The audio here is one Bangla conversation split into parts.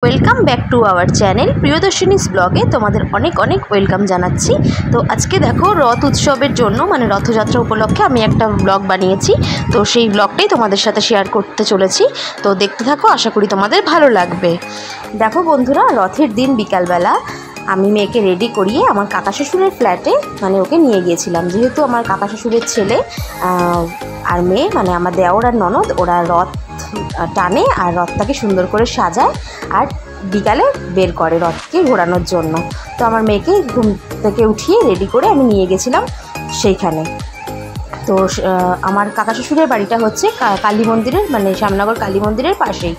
Welcome back to our channel Priyadarshini's ব্লগে তোমাদের অনেক অনেক ওয়েলকাম জানাচ্ছি। তো আজকে দেখো রথ উৎসবের জন্য মানে রথযাত্রা উপলক্ষে আমি একটা ব্লগ বানিয়েছি। তো সেই ব্লগটাই তোমাদের সাথে শেয়ার করতে চলেছি। তো দেখতে থাকো, আশা করি তোমাদের ভালো লাগবে। দেখো বন্ধুরা, রথের দিন বিকালবেলা আমি মেয়েকে রেডি করিয়ে আমার কাকা শ্বশুরের ফ্ল্যাটে মানে ওকে নিয়ে গিয়েছিলাম। যেহেতু আমার কাকা শ্বশুরের ছেলে আর মেয়ে মানে আমার দেওর আর ননদ ওরা রথ টানে আর রথটাকে সুন্দর করে সাজায় আর বিকালে বের করে রথকে ঘোরানোর জন্য। তো আমার মেয়েকে ঘুম থেকে উঠিয়ে রেডি করে আমি নিয়ে গেছিলাম সেইখানে। তো আমার কাকা শ্বশুরের বাড়িটা হচ্ছে কালী মন্দিরের মানে শ্যামনগর কালী মন্দিরের পাশেই।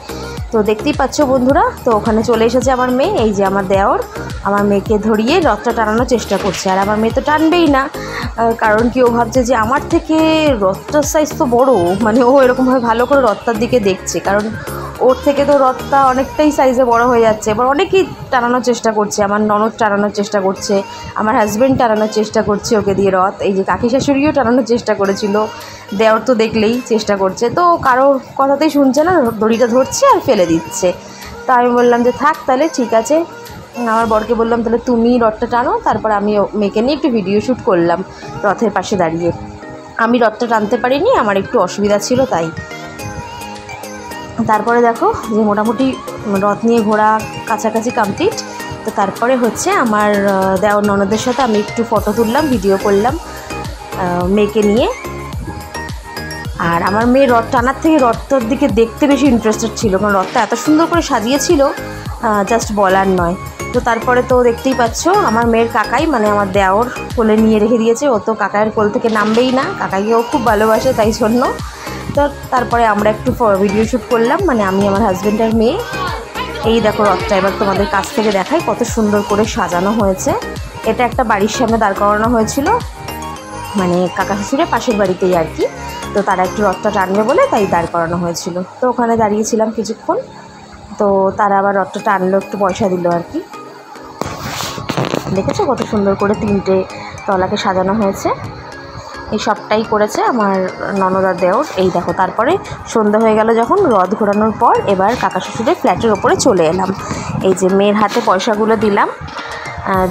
তো দেখতেই পাচ্ছ বন্ধুরা, তো ওখানে চলে এসেছে আমার মেয়ে। এই যে আমার দেওর আমার মেয়েকে ধরিয়ে রথটা টানানোর চেষ্টা করছে, আর আমার মেয়ে তো টানবেই না। কারণ কি, ও ভাবছে যে আমার থেকে রথটার সাইজ তো বড়, মানে ও এরকমভাবে ভালো করে রথটার দিকে দেখছে, কারণ ওর থেকে তো রথটা অনেকটাই সাইজে বড় হয়ে যাচ্ছে। এবার অনেকেই টানানোর চেষ্টা করছে, আমার ননদ টানানোর চেষ্টা করছে, আমার হাজব্যান্ড টানানোর চেষ্টা করছে ওকে দিয়ে রথ। এই যে কাকি শাশুড়িও টানানোর চেষ্টা করেছিল, দেওর তো দেখলেই চেষ্টা করছে। তো কারোর কথাতেই শুনছে না, দড়িটা ধরছে আর ফেলে দিচ্ছে। তো আমি বললাম যে থাক তাহলে ঠিক আছে। আমার বরকে বললাম তাহলে তুমি রথটা টানো, তারপর আমি মেয়েকে নিয়ে একটু ভিডিও শ্যুট করলাম রথের পাশে দাঁড়িয়ে। আমি রথটা টানতে পারিনি, আমার একটু অসুবিধা ছিল তাই। তারপরে দেখো যে মোটামুটি রথ নিয়ে ঘোরা কাছাকাছি কমপ্লিট। তো তারপরে হচ্ছে আমার দেওর ননদের সাথে আমি একটু ফটো তুললাম, ভিডিও করলাম মেয়েকে নিয়ে। আর আমার মেয়ে রথ টানার থেকে রথটার দিকে দেখতে বেশি ইন্টারেস্টেড ছিল, কারণ রথটা এত সুন্দর করে সাজিয়েছিল জাস্ট বলার নয়। তো তারপরে তো দেখতেই পাচ্ছ আমার মেয়ের কাকাই মানে আমার দেওর কোলে নিয়ে রেখে দিয়েছে। ও তো কাকায়ের কোল থেকে নামবেই না, কাকাকে ও খুব ভালোবাসে তাই জন্য। তো তারপরে আমরা একটু ভিডিও শ্যুট করলাম, মানে আমি আমার হাজব্যান্ড আর মেয়ে। এই দেখো রথটা এবার তোমাদের কাছ থেকে দেখাই কত সুন্দর করে সাজানো হয়েছে। এটা একটা বাড়ির সামনে দাঁড় করানো হয়েছিল, মানে কাকা শ্বশুরের পাশের বাড়িতেই আর কি। তো তারা একটু রথটা টানবে বলে তাই দাঁড় করানো হয়েছিল। তো ওখানে দাঁড়িয়েছিলাম কিছুক্ষণ। তো তারা আবার রথটা টানলো, একটু পয়সা দিল আর কি। দেখেছো কত সুন্দর করে 3টে তলাকে সাজানো হয়েছে। এই সবটাই করেছে আমার ননদ আর দেওর। এই দেখো তারপরে সন্ধ্যা হয়ে গেল যখন, রথ ঘোরানোর পর এবার কাকা শ্বশুরের ফ্ল্যাটের ওপরে চলে এলাম। এই যে মেয়ের হাতে পয়সাগুলো দিলাম,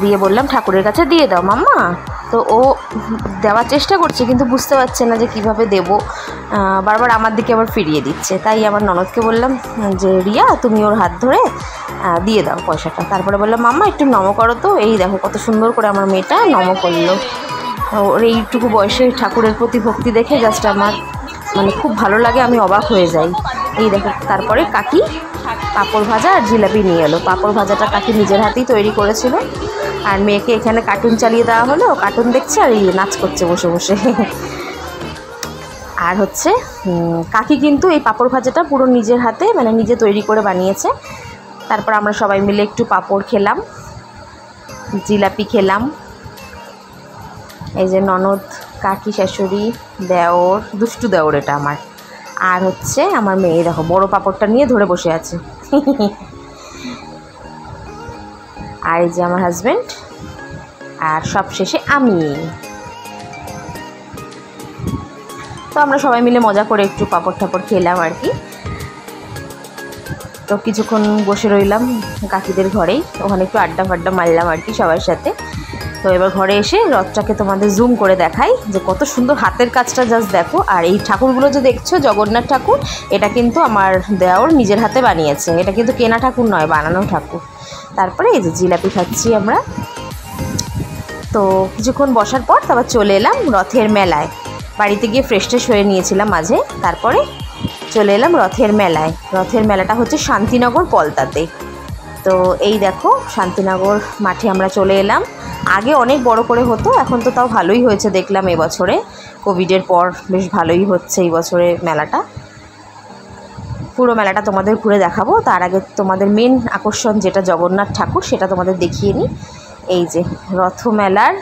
দিয়ে বললাম ঠাকুরের কাছে দিয়ে দাও মাম্মা। তো ও দেওয়ার চেষ্টা করছে কিন্তু বুঝতে পারছে না যে কিভাবে দেব, বারবার আমার দিকে আবার ফিরিয়ে দিচ্ছে। তাই আমার ননদকে বললাম যে রিয়া তুমি ওর হাত ধরে দিয়ে দাও পয়সাটা। তারপরে বললাম মাম্মা একটু নম করো তো। এই দেখো কত সুন্দর করে আমার মেয়েটা নম করলো। ওর এইটুকু বয়সে ঠাকুরের প্রতি ভক্তি দেখে জাস্ট আমার মানে খুব ভালো লাগে, আমি অবাক হয়ে যাই। এই দেখো তারপরে কাকি পাঁপড় ভাজা আর জিলাপি নিয়ে এলো। পাঁপড় ভাজাটা কাকি নিজের হাতেই তৈরি করেছিল, আর মেয়েকে এখানে কার্টুন চালিয়ে দেওয়া হলো, কার্টুন দেখছে আর এই নাচ করছে বসে বসে। আর হচ্ছে কাকি কিন্তু এই পাঁপড় ভাজাটা পুরো নিজের হাতে মানে নিজে তৈরি করে বানিয়েছে। তারপর আমরা সবাই মিলে একটু পাঁপড় খেলাম, জিলাপি খেলাম। এই যে ননদ, কাকি শাশুড়ি, দেওর, দুষ্টু দেওর এটা আমার, আর হচ্ছে আমার মেয়ে দেখো বড় পাঁপড়টা নিয়ে ধরে বসে আছে। আর এই যে আমার হাজব্যান্ড, আর সব শেষে আমি। তো আমরা সবাই মিলে মজা করে একটু পাঁপড় ঠাপড় খেলাম আর কি। তো কিছুক্ষণ বসে রইলাম কাকিদের ঘরেই, ওখানে একটু আড্ডা ফাড্ডা মারলাম আর কি সবার সাথে। তো এবার ঘরে এসে রথটাকে তোমাদের জুম করে দেখাই যে কত সুন্দর হাতের কাজটা জাস্ট দেখো। আর এই ঠাকুরগুলো যে দেখছো জগন্নাথ ঠাকুর, এটা কিন্তু আমার দেওর নিজের হাতে বানিয়েছে, এটা কিন্তু কেনা ঠাকুর নয়, বানানো ঠাকুর। তারপরে এই যে জিলাপি খাচ্ছি আমরা। তো কিছুক্ষণ বসার পর তারপর চলে এলাম রথের মেলায়। বাড়িতে গিয়ে ফ্রেশ ট্রেশ হয়ে নিয়েছিলাম মাঝে, তারপরে চলে এলাম রথের মেলায়। রথের মেলাটা হচ্ছে শান্তিনগর পলতাতে। তো এই দেখো শান্তিনগর মাঠে আমরা চলে এলাম। আগে অনেক বড় করে হতো, এখন তো তাও ভালোই হয়েছে দেখলাম এবছরে, কোভিডের পর বেশ ভালোই হচ্ছে এই বছরে মেলাটা। পুরো মেলাটা তোমাদের ঘুরে দেখাবো, তার আগে তোমাদের মেন আকর্ষণ যেটা জগন্নাথ ঠাকুর সেটা তোমাদের দেখিয়ে নিই। এই যে রথ মেলার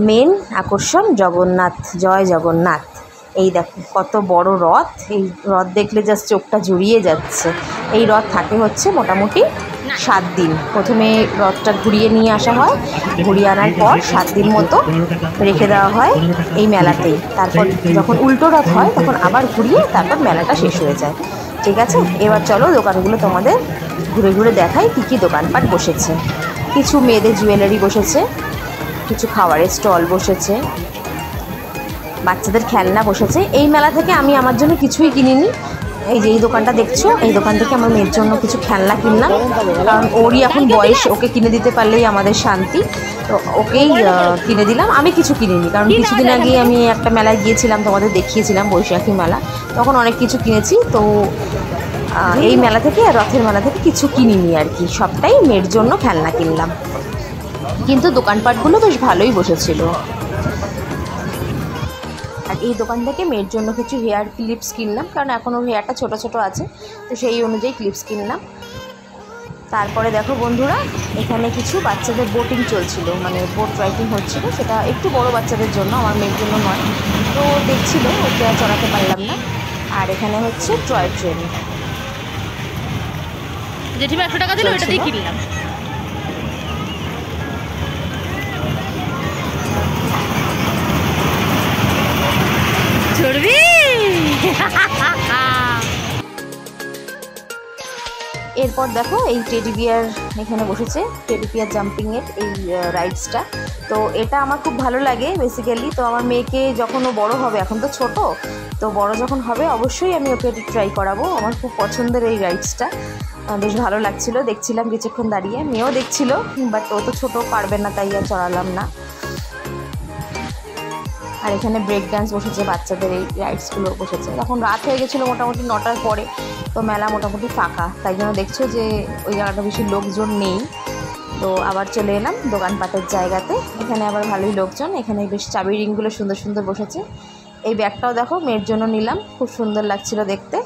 মেন আকর্ষণ জগন্নাথ, জয় জগন্নাথ। এই দেখো কত বড় রথ, এই রথ দেখলে জাস্ট চোখটা জুড়িয়ে যাচ্ছে। এই রথ থাকে হচ্ছে মোটামুটি 7 দিন। প্রথমে রথটা ঘুরিয়ে নিয়ে আসা হয়, ঘুরিয়ে আনার পর 7 দিন মতো রেখে দেওয়া হয় এই মেলাতেই। তারপর যখন উল্টো রথ হয় তখন আবার ঘুরিয়ে তারপর মেলাটা শেষ হয়ে যায়। ঠিক আছে, এবার চলো দোকানগুলো তোমাদের ঘুরে ঘুরে দেখাই কী কী দোকানপাট বসেছে। কিছু মেয়েদের জুয়েলারি বসেছে, কিছু খাবারের স্টল বসেছে, বাচ্চাদের খেলনা বসেছে। এই মেলা থেকে আমি আমার জন্য কিছুই কিনিনি। এই যে এই দোকানটা দেখছো, এই দোকান থেকে আমার মেয়ের জন্য কিছু খেলনা কিনলাম, কারণ ওরই এখন বয়স, ওকে কিনে দিতে পারলেই আমাদের শান্তি। তো ওকেই কিনে দিলাম, আমি কিছু কিনিনি, কারণ কিছুদিন আগে আমি একটা মেলায় গিয়েছিলাম, তোমাদের দেখিয়েছিলাম বৈশাখী মেলা, তখন অনেক কিছু কিনেছি। তো এই মেলা থেকে আর রথের মেলা থেকে কিছু কিনিনি আর কি, সবটাই মেয়ের জন্য খেলনা কিনলাম। কিন্তু দোকানপাটগুলো বেশ ভালোই বসেছিল। আর এই দোকান থেকে মেয়ের জন্য কিছু হেয়ার ক্লিপস কিনলাম, কারণ এখন ওর হেয়ারটা ছোটো ছোটো আছে, তো সেই অনুযায়ী ক্লিপস কিনলাম। তারপরে দেখো বন্ধুরা, এখানে কিছু বাচ্চাদের বোটিং চলছিল, মানে বোট রাইডিং হচ্ছিল, সেটা একটু বড় বাচ্চাদের জন্য, আমার মেয়ের জন্য নয়। তো দেখছিল, ওকে আর চড়াতে পারলাম না। আর এখানে হচ্ছে টয় ট্রেন, জেঠিমা 100 টাকা দিল, ওটা দিয়ে কিনলাম। চড়বি? এরপর দেখো এই টেডি বিয়ার এখানে বসেছে, টেডি বিয়ার জাম্পিংয়ের এই রাইডসটা। তো এটা আমার খুব ভালো লাগে বেসিক্যালি। তো আমার মেয়েকে যখন ও বড় হবে, এখন তো ছোট, তো বড় যখন হবে অবশ্যই আমি ওকে ট্রাই করাবো। আমার খুব পছন্দের এই রাইডসটা, বেশ ভালো লাগছিলো, দেখছিলাম কিছুক্ষণ দাঁড়িয়ে, মেয়েও দেখছিল, বাট ও তো ছোটো, পারবে না, তাই আর চড়ালাম না। আর এখানে ব্রেক ডান্স বসেছে, বাচ্চাদের এই রাইডসগুলো বসেছে। এখন রাত হয়ে গেছিলো মোটামুটি 9টার পরে, তো মেলা মোটামুটি ফাঁকা, তাই জন্য দেখছো যে ওই জায়গাটা বেশি লোকজন নেই। তো আবার চলে এলাম দোকানপাটের জায়গাতে, এখানে আবার ভালোই লোকজন। এখানে বেশ চাবি রিংগুলো সুন্দর সুন্দর বসেছে। এই ব্যাগটাও দেখো মেয়ের জন্য নিলাম, খুব সুন্দর লাগছিল দেখতে।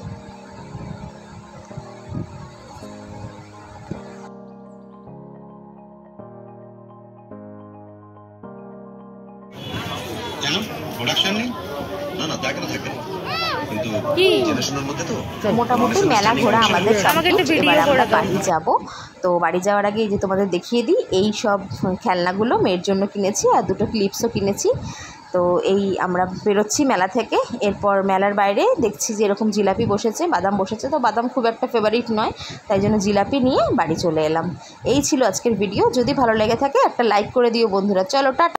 মোটামুটি মেলা ঘোরা আমাদের কমপ্লিট। এবার আমরা বাড়ি যাব। তো বাড়ি যাওয়ার আগে এই যে তোমাদের দেখিয়ে দিই, এই সব খেলনাগুলো মেয়ের জন্য কিনেছি, আর দুটো ক্লিপসও কিনেছি। তো এই আমরা বেরোচ্ছি মেলা থেকে। এরপর মেলার বাইরে দেখছি যে এরকম জিলাপি বসেছে, বাদাম বসেছে। তো বাদাম খুব একটা ফেভারিট নয়, তাই জন্য জিলাপি নিয়ে বাড়ি চলে এলাম। এই ছিল আজকের ভিডিও। যদি ভালো লেগে থাকে একটা লাইক করে দিও বন্ধুরা। চলো টাটা।